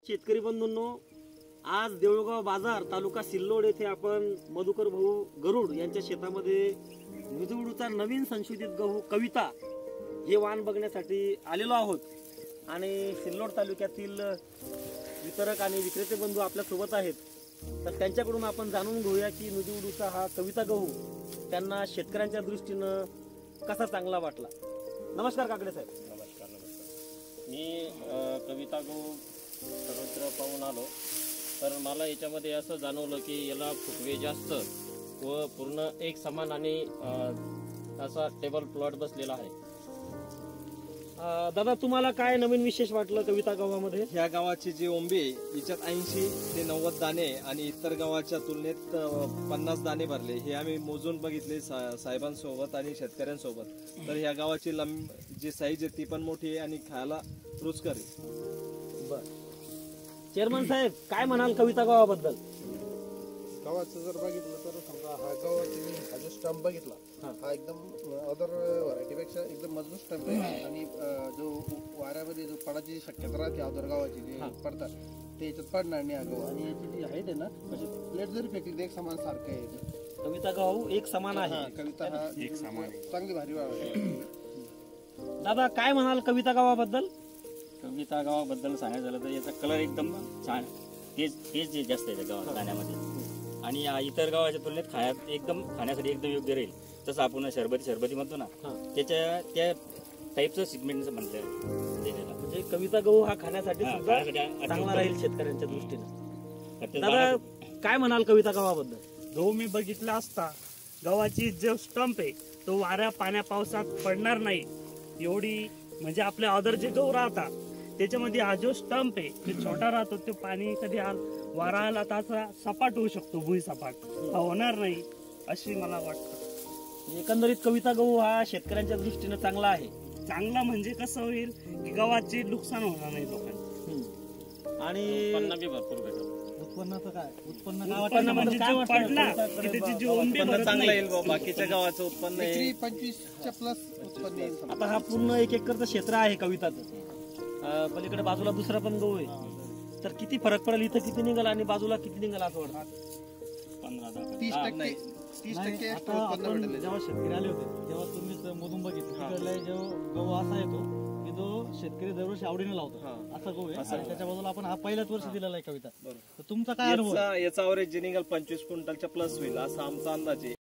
शेतकरी बंधूंनो, आज देऊळगाव बाजार तालुका सिल्लोड येथे आपण मधुकर भाऊ गरुड यांच्या शेतामध्ये नुजूडूचा नवीन संशोधित गहू कविता हे वाण बघण्यासाठी आलेलो आहोत। आणि सिल्लोड तालुक्यातील वितरक आणि विक्रेते बंधू आपल्या सोबत आहेत, तर त्यांच्याकडून आपण जाणून घेऊया की नुजूडूचा हा कविता गहू त्यांना शेतकऱ्यांच्या दृष्टीने कसा चांगला वाटला। नमस्कार काकडे साहेब। नमस्कार नमस्कार। मी कविता गहू सर्वत्र पाहून आलो, तर मला याच्यामध्ये असं जाणवलं की याला फुटवे जास्त व पूर्ण एक समान आणि असा टेबल प्लॉट बसलेला आहे। दादा, तुम्हाला काय नवीन विशेष वाटलं कविता गव्हामध्ये? ह्या गावाची जी ओंबी हिच्यात 80 ते 90 दाणे आणि इतर गावाच्या तुलनेत 50 दाणे भरले, हे आम्ही मोजून बघितले साहेबांसोबत आणि शेतकऱ्यांसोबत। तर ह्या गावाची जी साईज आहे ती पण मोठी आहे आणि खायला रुचकर आहे। बर, चेअरमन साहेब काय म्हणाल कविता गव्हाबद्दल? गव्हाचं जर बघितलं तर समजा हा गव्हाचा जो स्टंप बघितला हा एकदम अदर व्हरायटीपेक्षा एकदम मजबूत स्टंप आहे आणि जो वाऱ्यामध्ये जो पडायची शक्यता राहते अदर गव्हाची जे पडतात ते याच्यात पडणार नाही हा गहू। आणि याची जी हाईट आहे ना, म्हणजे प्लेट जरी फेकली तर एक समान सारखं आहे। कविता गहू एक समान आहे। कविता हा एक समान चांगली भारी वाढ। दादा काय म्हणाल कविता गव्हाबद्दल? कविता गावाबद्दल सांगायचं झालं तर याचा कलर एकदम छान, तेच जे जास्त आहे गावात दाण्यामध्ये आणि इतर गावाच्या तुलनेत खाण्यासाठी एकदम योग्य राहील। तसं आपण शरबती म्हणतो ना, त्या टाईपचं सिगमेंट म्हणतात। म्हणजे कविता गहू हा खाण्यासाठी सुद्धा चांगला राहील शेतकऱ्यांच्या दृष्टीने। दादा काय म्हणाल कविता गव्हाबद्दल? गहू मी बघितला असता, गव्हाची जो स्टंप आहे तो वाऱ्या पाण्या पावसात पडणार नाही एवढी, म्हणजे आपले अदर जे गहू राहतात त्याच्यामध्ये हा जो स्टंप आहे तो छोटा राहतो, तो पाणी कधी वारा आला तर सपाट होऊ शकतो, भुई सपाट हा होणार नाही अशी मला वाटतं। एकंदरीत कविता गहू हा शेतकऱ्यांच्या दृष्टीने चांगला आहे। चांगला म्हणजे कसं होईल की गव्हाचे नुकसान होणार नाही लोकांना आणि उत्पन्न बी भरपूर भेटेल। उत्पन्नाचं काय? उत्पन्न म्हणजे जो पडला की त्याची जी ओंबी भरत चांगलं नाही। येईल बाकीच्या गावाचं उत्पन्न आहे 25च्या प्लस उत्पन्न येईल। आता हा पूर्ण 1 एकरचं क्षेत्र आहे कविताचं, पलीकडे बाजूला दुसरा पण गहू आहे, तर किती फरक पडेल? इथं किती निघाल आणि बाजूला किती निघाल असं वाटतं? 30% आता आपण जेव्हा शेतकरी आले होते तेव्हा तुम्ही मधून बघितलं तिकडला जो गहू असा येतो की जो शेतकरी दरवर्षी आवडीने लावतो, असा गहू आहे। आणि त्याच्या बाजूला आपण हा पहिल्याच वर्षी दिलेला आहे कविता। तर तुमचा काय अनुभव? याचा अवरेज जे निघाल 25 क्विंटलच्या प्लस होईल असा आमचा अंदाज आहे।